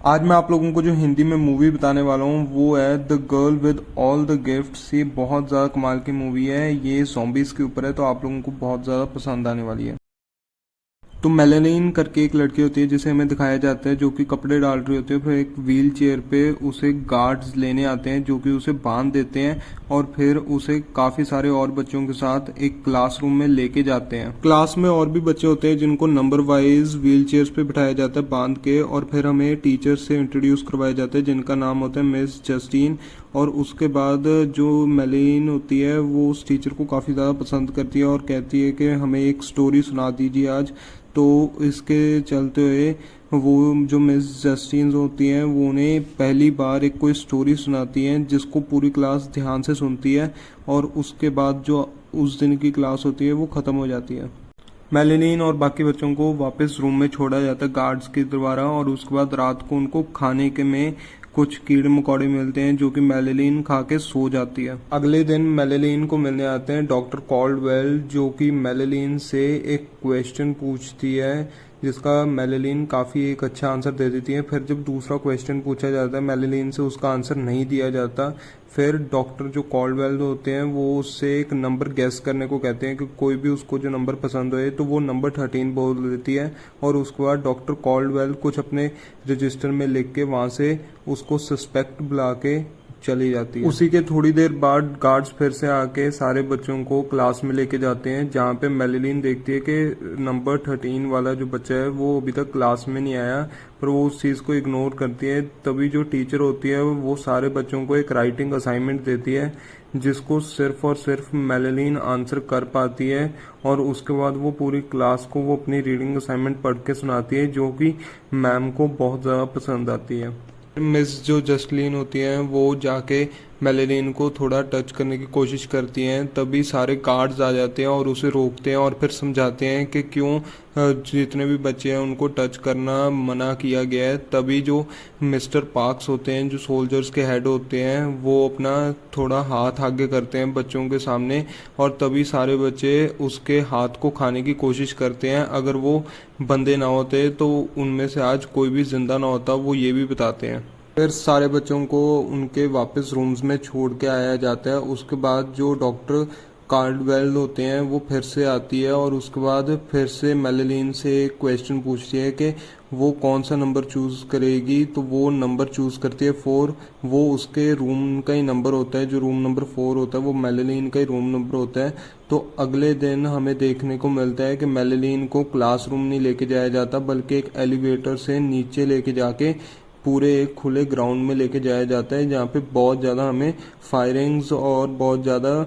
आज मैं आप लोगों को जो हिंदी में मूवी बताने वाला हूँ वो है the girl with all the gifts. ये बहुत ज़्यादा कमाल की मूवी है। ये ज़ॉम्बीज़ के ऊपर है, तो आप लोगों को बहुत ज़्यादा पसंद आने वाली है। तो मेलेनिन करके एक लड़की होती है जिसे हमें दिखाया जाता है, जो कि कपड़े डाल रही होती है। फिर एक व्हील चेयर पे उसे गार्ड्स लेने आते हैं जो कि उसे बांध देते हैं और फिर उसे काफ़ी सारे और बच्चों के साथ एक क्लासरूम में लेके जाते हैं। क्लास में और भी बच्चे होते हैं जिनको नंबर वाइज व्हील चेयर्स पे बिठाया जाता है बांध के, और फिर हमें टीचर से इंट्रोड्यूस करवाया जाता है जिनका नाम होता है मिस जस्टिन। और उसके बाद जो मेलेनिन होती है वो उस टीचर को काफ़ी ज़्यादा पसंद करती है और कहती है कि हमें एक स्टोरी सुना दीजिए आज। तो इसके चलते हुए वो जो मिस जस्टिन होती हैं वो उन्हें पहली बार एक कोई स्टोरी सुनाती हैं जिसको पूरी क्लास ध्यान से सुनती है, और उसके बाद जो उस दिन की क्लास होती है वो ख़त्म हो जाती है। मेलेनिन और बाकी बच्चों को वापस रूम में छोड़ा जाता है गार्ड्स के द्वारा, और उसके बाद रात को उनको खाने के में कुछ कीड़े मकोड़े मिलते हैं जो कि मेलेनिन खा के सो जाती है। अगले दिन मेलेनिन को मिलने आते हैं डॉक्टर कॉल्डवेल, जो कि मेलेनिन से एक क्वेश्चन पूछती है जिसका मेलेनिन काफ़ी एक अच्छा आंसर दे देती है। फिर जब दूसरा क्वेश्चन पूछा जाता है मेलेनिन से, उसका आंसर नहीं दिया जाता। फिर डॉक्टर जो कॉल्डवेल होते हैं वो उससे एक नंबर गेस करने को कहते हैं कि कोई भी उसको जो नंबर पसंद होए, तो वो नंबर 13 बोल देती है। और उसके बाद डॉक्टर कॉल्डवेल कुछ अपने रजिस्टर में लिख के वहाँ से उसको सस्पेक्ट बुला के चली जाती है। उसी के थोड़ी देर बाद गार्ड्स फिर से आके सारे बच्चों को क्लास में लेके जाते हैं, जहाँ पे मेलेनिन देखती है कि नंबर 13 वाला जो बच्चा है वो अभी तक क्लास में नहीं आया, पर वो उस चीज़ को इग्नोर करती है। तभी जो टीचर होती है वो सारे बच्चों को एक राइटिंग असाइनमेंट देती है जिसको सिर्फ और सिर्फ मेलेनिन आंसर कर पाती है, और उसके बाद वो पूरी क्लास को वो अपनी रीडिंग असाइनमेंट पढ़ के सुनाती है जो कि मैम को बहुत ज़्यादा पसंद आती है। मिस जो जस्टिन होती हैं वो जाके मेलेनिन को थोड़ा टच करने की कोशिश करती हैं, तभी सारे गार्ड्स आ जाते हैं और उसे रोकते हैं और फिर समझाते हैं कि क्यों जितने भी बच्चे हैं उनको टच करना मना किया गया है। तभी जो मिस्टर पार्क्स होते हैं, जो सोल्जर्स के हेड होते हैं, वो अपना थोड़ा हाथ आगे करते हैं बच्चों के सामने, और तभी सारे बच्चे उसके हाथ को खाने की कोशिश करते हैं। अगर वो बंदे ना होते तो उनमें से आज कोई भी जिंदा ना होता, वो ये भी बताते हैं। फिर सारे बच्चों को उनके वापस रूम्स में छोड़ के आया जाता है। उसके बाद जो डॉक्टर कार्डवेल होते हैं वो फिर से आती है, और उसके बाद फिर से मेलेनिन से एक क्वेश्चन पूछती है कि वो कौन सा नंबर चूज़ करेगी। तो वो नंबर चूज़ करती है 4। वो उसके रूम का ही नंबर होता है, जो रूम नंबर 4 होता है वो मेलेनिन का ही रूम नंबर होता है। तो अगले दिन हमें देखने को मिलता है कि मेलेनिन को क्लासरूम नहीं लेके जाया जाता, बल्कि एक एलिवेटर से नीचे लेके जाके पूरे एक खुले ग्राउंड में लेके जाया जाता है, जहाँ पे बहुत ज़्यादा हमें फायरिंग्स और बहुत ज़्यादा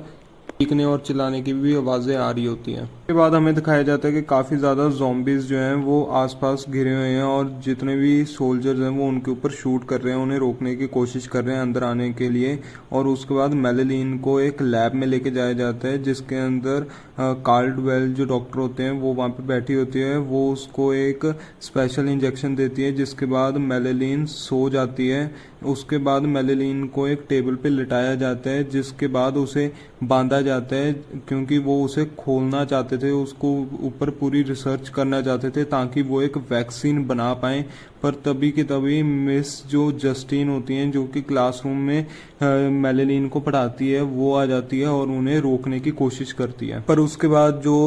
चीखने और चिल्लाने की भी आवाज़ें आ रही होती हैं। उसके बाद हमें दिखाया जाता है कि काफ़ी ज़्यादा ज़ॉम्बीज़ जो हैं वो आसपास घिरे हुए हैं, और जितने भी सोल्जर्स हैं वो उनके ऊपर शूट कर रहे हैं, उन्हें रोकने की कोशिश कर रहे हैं अंदर आने के लिए। और उसके बाद मेलेनिन को एक लैब में लेके जाया जाता है जिसके अंदर कार्डवेल जो डॉक्टर होते हैं वो वहाँ पे बैठी होती है। वो उसको एक स्पेशल इंजेक्शन देती है जिसके बाद मेलेनिन सो जाती है। उसके बाद मेलेनिन को एक टेबल पे लिटाया जाता है, जिसके बाद उसे बांधा जाता है क्योंकि वो उसे खोलना चाहते थे, उसको ऊपर पूरी रिसर्च करना चाहते थे ताकि वो एक वैक्सीन बना पाएं। पर तभी के तभी मिस जो जस्टिन होती हैं, जो कि क्लासरूम में मेलेनिन को पढ़ाती है, वो आ जाती है और उन्हें रोकने की कोशिश करती है। पर उसके बाद जो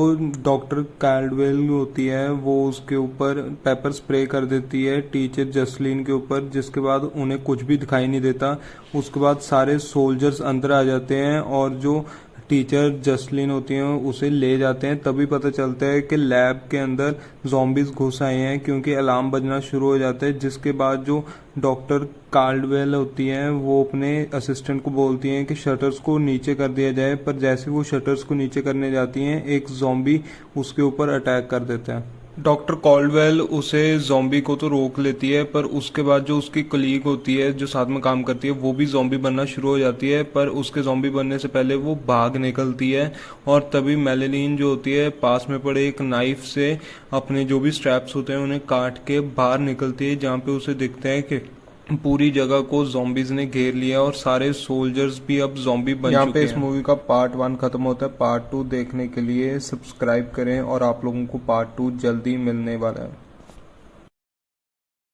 डॉक्टर कैल्डवेल होती है वो उसके ऊपर पेपर स्प्रे कर देती है टीचर जस्टिन के ऊपर, जिसके बाद उन्हें कुछ भी दिखाई नहीं देता। उसके बाद सारे सोल्जर्स अंदर आ जाते हैं और जो टीचर जस्टिन होती हैं उसे ले जाते हैं। तभी पता चलता है कि लैब के अंदर ज़ॉम्बीज़ घुस आए हैं, क्योंकि अलार्म बजना शुरू हो जाता है। जिसके बाद जो डॉक्टर कार्डवेल होती हैं वो अपने असिस्टेंट को बोलती हैं कि शटर्स को नीचे कर दिया जाए, पर जैसे वो शटर्स को नीचे करने जाती हैं एक ज़ॉम्बी उसके ऊपर अटैक कर देता है। डॉक्टर कॉल्डवेल उसे ज़ॉम्बी को तो रोक लेती है, पर उसके बाद जो उसकी कलीग होती है जो साथ में काम करती है वो भी ज़ॉम्बी बनना शुरू हो जाती है। पर उसके ज़ॉम्बी बनने से पहले वो भाग निकलती है, और तभी मेलेनिन जो होती है पास में पड़े एक नाइफ से अपने जो भी स्ट्रैप्स होते हैं उन्हें काट के बाहर निकलती है, जहाँ पे उसे दिखता है कि पूरी जगह को ज़ॉम्बीज़ ने घेर लिया और सारे सोल्जर्स भी अब ज़ॉम्बी बन चुके हैं। यहाँ पे इस मूवी का पार्ट 1 खत्म होता है। पार्ट 2 देखने के लिए सब्सक्राइब करें, और आप लोगों को पार्ट 2 जल्दी मिलने वाला है।